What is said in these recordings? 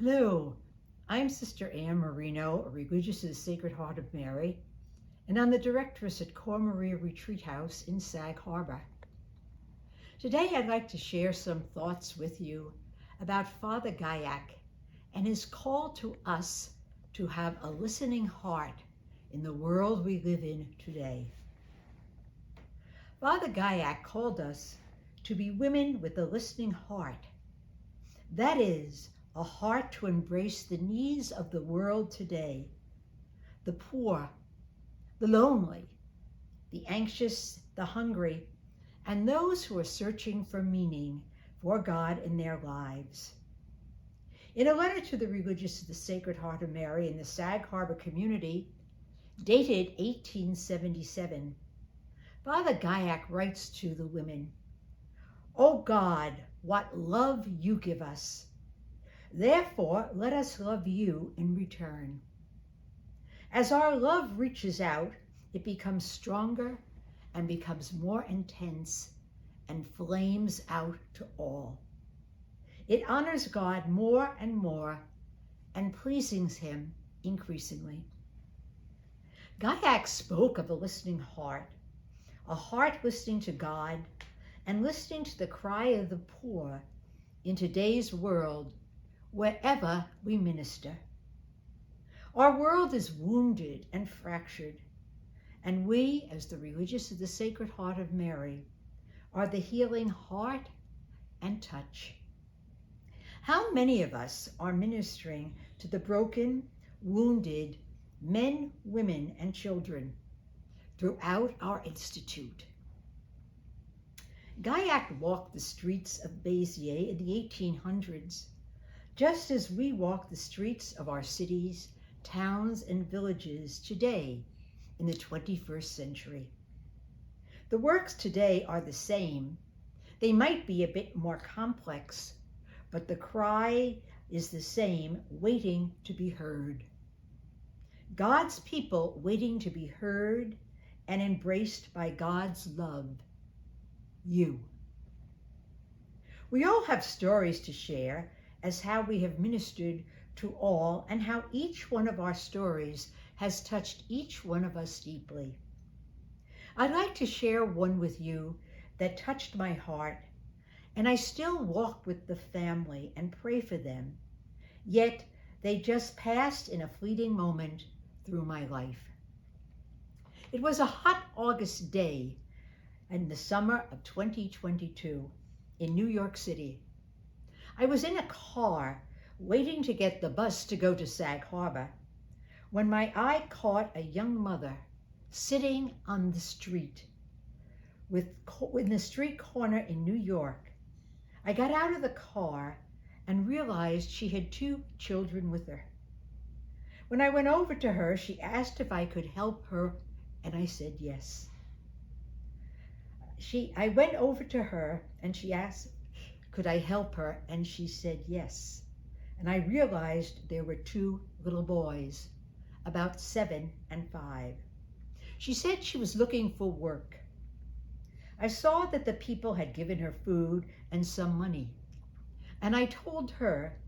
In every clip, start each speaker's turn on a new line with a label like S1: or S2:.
S1: Hello, I'm Sister Anne Marino, a religious of the Sacred Heart of Mary, and I'm the directress at Cor Maria Retreat House in Sag Harbor. Today I'd like to share some thoughts with you about Father Gailhac and his call to us to have a listening heart in the world we live in today. Father Gailhac called us to be women with a listening heart. That is, a heart to embrace the needs of the world today, the poor, the lonely, the anxious, the hungry, and those who are searching for meaning for God in their lives. In a letter to the religious of the Sacred Heart of Mary in the Sag Harbor community, dated 1877, Father Gailhac writes to the women, "O God, what love you give us! Therefore, let us love you in return. As our love reaches out, it becomes stronger and becomes more intense and flames out to all. It honors God more and more and pleases him increasingly." Gailhac spoke of a listening heart, a heart listening to God and listening to the cry of the poor in today's world, wherever we minister. Our world is wounded and fractured, and we, as the religious of the Sacred Heart of Mary, are the healing heart and touch. How many of us are ministering to the broken, wounded men, women, and children throughout our institute? Gailhac walked the streets of Béziers in the 1800s, just as we walk the streets of our cities, towns, and villages today in the 21st century. The works today are the same. They might be a bit more complex, but the cry is the same, waiting to be heard. God's people waiting to be heard and embraced by God's love. You. We all have stories to share as how we have ministered to all and how each one of our stories has touched each one of us deeply. I'd like to share one with you that touched my heart, and I still walk with the family and pray for them, yet they just passed in a fleeting moment through my life. It was a hot August day in the summer of 2022 in New York City. I was in a car waiting to get the bus to go to Sag Harbor when my eye caught a young mother sitting on the street in the street corner in New York. I got out of the car and realized she had 2 children with her. When I went over to her, she asked if I could help her, and I said yes. I went over to her and she asked, could I help her? And she said yes. And I realized there were 2 little boys, about 7 and 5. She said she was looking for work. I saw that the people had given her food and some money. And I told her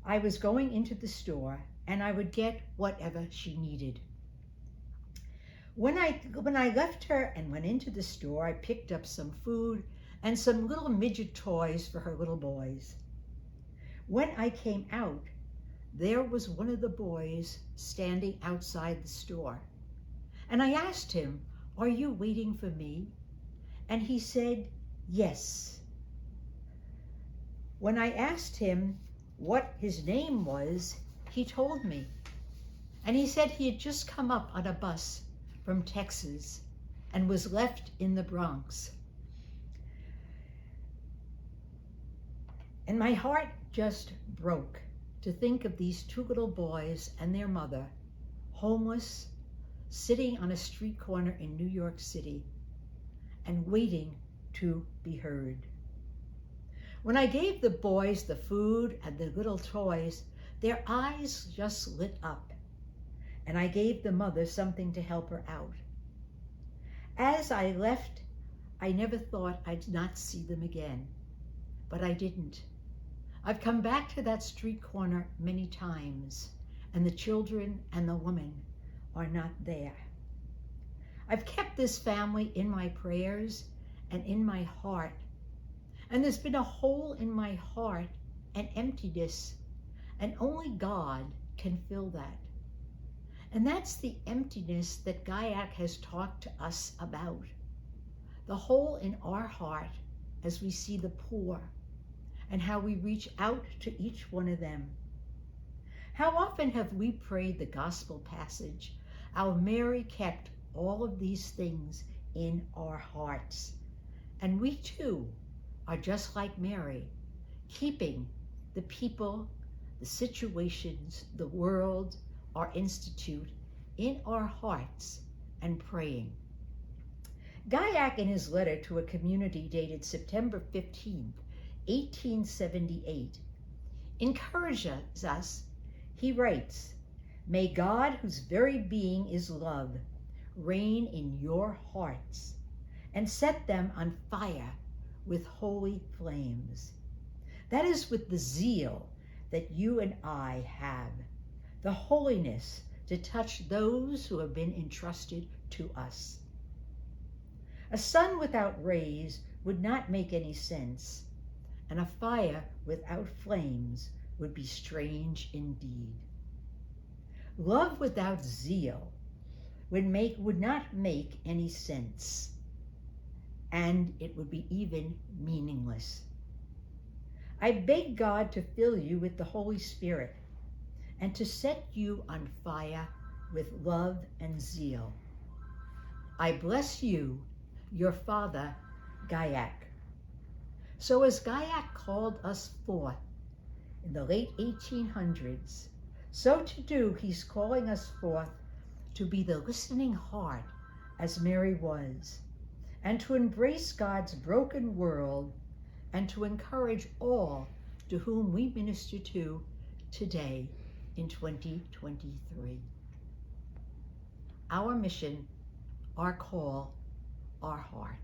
S1: I was going into the store and I would get whatever she needed. When I left her and went into the store, I picked up some food and some little midget toys for her little boys. When I came out, there was one of the boys standing outside the store. And I asked him, "Are you waiting for me?" And he said, "Yes." When I asked him what his name was, he told me. And he said he had just come up on a bus from Texas and was left in the Bronx. And my heart just broke to think of these 2 little boys and their mother, homeless, sitting on a street corner in New York City and waiting to be heard. When I gave the boys the food and the little toys, their eyes just lit up, and I gave the mother something to help her out. As I left, I never thought I'd not see them again, but I didn't. I've come back to that street corner many times, and the children and the woman are not there. I've kept this family in my prayers and in my heart, and there's been a hole in my heart, an emptiness, and only God can fill that. And that's the emptiness that Gailhac has talked to us about. The hole in our heart as we see the poor and how we reach out to each one of them. How often have we prayed the gospel passage, "Our Mary kept all of these things in our hearts." And we too are just like Mary, keeping the people, the situations, the world, our institute in our hearts and praying. Gailhac, in his letter to a community dated September 15th, 1878, encourages us. He writes, "May God, whose very being is love, reign in your hearts and set them on fire with holy flames." That is with the zeal that you and I have, the holiness to touch those who have been entrusted to us. A sun without rays would not make any sense, and a fire without flames would be strange indeed. Love without zeal would not make any sense, and it would be even meaningless. I beg God to fill you with the Holy Spirit and to set you on fire with love and zeal. I bless you, your father, Gailhac. So as Gailhac called us forth in the late 1800s, so to do he's calling us forth to be the listening heart as Mary was, and to embrace God's broken world and to encourage all to whom we minister to today in 2023. Our mission, our call, our heart.